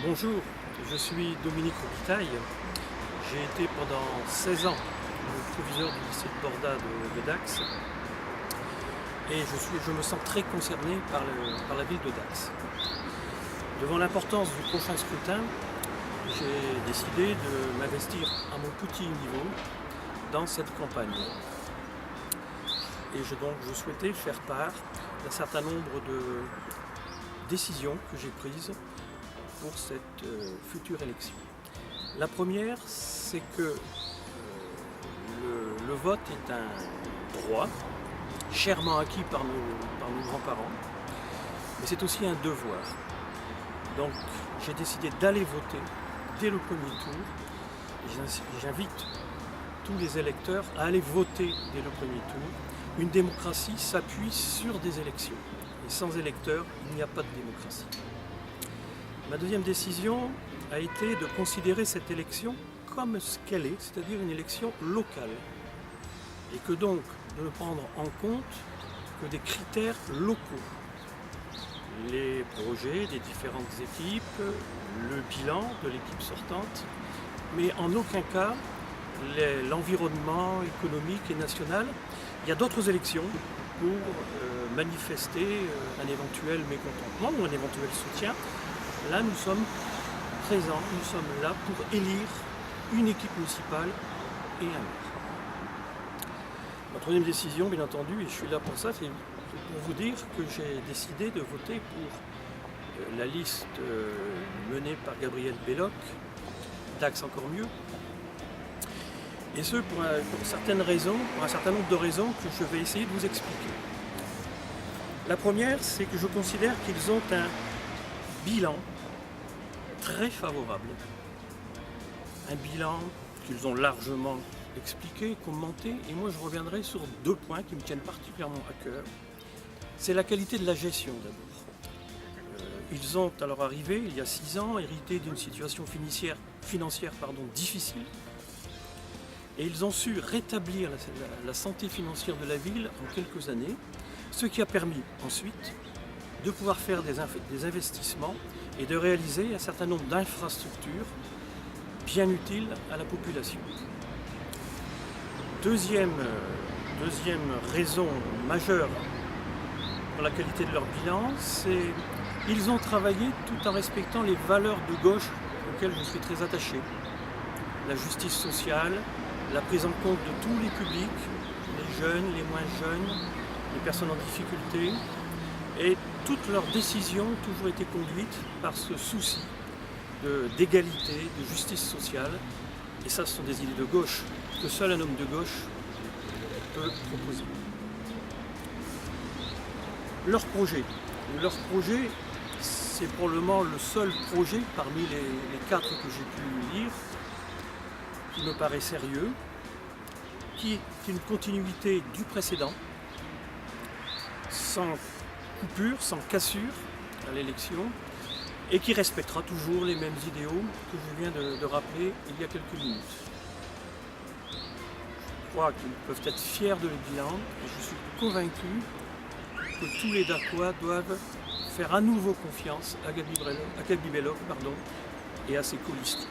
Bonjour, je suis Dominique Robitaille. J'ai été pendant 16 ans le proviseur du lycée de Borda de Dax et je me sens très concerné par la ville de Dax. Devant l'importance du prochain scrutin, j'ai décidé de m'investir à mon petit niveau dans cette campagne. Et je souhaitais faire part d'un certain nombre de décisions que j'ai prises pour cette future élection. La première, c'est que le vote est un droit chèrement acquis par nos grands-parents, mais c'est aussi un devoir. Donc j'ai décidé d'aller voter dès le premier tour et j'invite tous les électeurs à aller voter dès le premier tour. Une démocratie s'appuie sur des élections et sans électeurs, il n'y a pas de démocratie. Ma deuxième décision a été de considérer cette élection comme ce qu'elle est, c'est-à-dire une élection locale. Et que donc de ne prendre en compte que des critères locaux. Les projets des différentes équipes, le bilan de l'équipe sortante, mais en aucun cas l'environnement économique et national. Il y a d'autres élections pour manifester un éventuel mécontentement ou un éventuel soutien. Là, nous sommes présents, nous sommes là pour élire une équipe municipale et un maire. Ma troisième décision, bien entendu, et je suis là pour ça, c'est pour vous dire que j'ai décidé de voter pour la liste menée par Gabriel Belloc, Dax encore mieux, et ce pour certaines raisons, pour un certain nombre de raisons que je vais essayer de vous expliquer. La première, c'est que je considère qu'ils ont un bilan très favorable. Un bilan qu'ils ont largement expliqué, commenté, et moi je reviendrai sur deux points qui me tiennent particulièrement à cœur. C'est la qualité de la gestion d'abord. Ils ont à leur arrivée, il y a 6 ans, hérité d'une situation financière difficile, et ils ont su rétablir la santé financière de la ville en quelques années, ce qui a permis ensuite de pouvoir faire des investissements et de réaliser un certain nombre d'infrastructures bien utiles à la population. Deuxième raison majeure pour la qualité de leur bilan, c'est qu'ils ont travaillé tout en respectant les valeurs de gauche auxquelles je suis très attaché. La justice sociale, la prise en compte de tous les publics, les jeunes, les moins jeunes, les personnes en difficulté, et toutes leurs décisions ont toujours été conduites par ce souci d'égalité, de justice sociale. Et ça, ce sont des idées de gauche que seul un homme de gauche peut proposer. Leur projet, c'est probablement le seul projet parmi les 4 que j'ai pu lire qui me paraît sérieux, qui est une continuité du précédent, sans coupure, sans cassure à l'élection, et qui respectera toujours les mêmes idéaux que je viens de rappeler il y a quelques minutes. Je crois qu'ils peuvent être fiers de leur bilan, et je suis convaincu que tous les Dacois doivent faire à nouveau confiance à Gabriel Belloc et à ses colistes.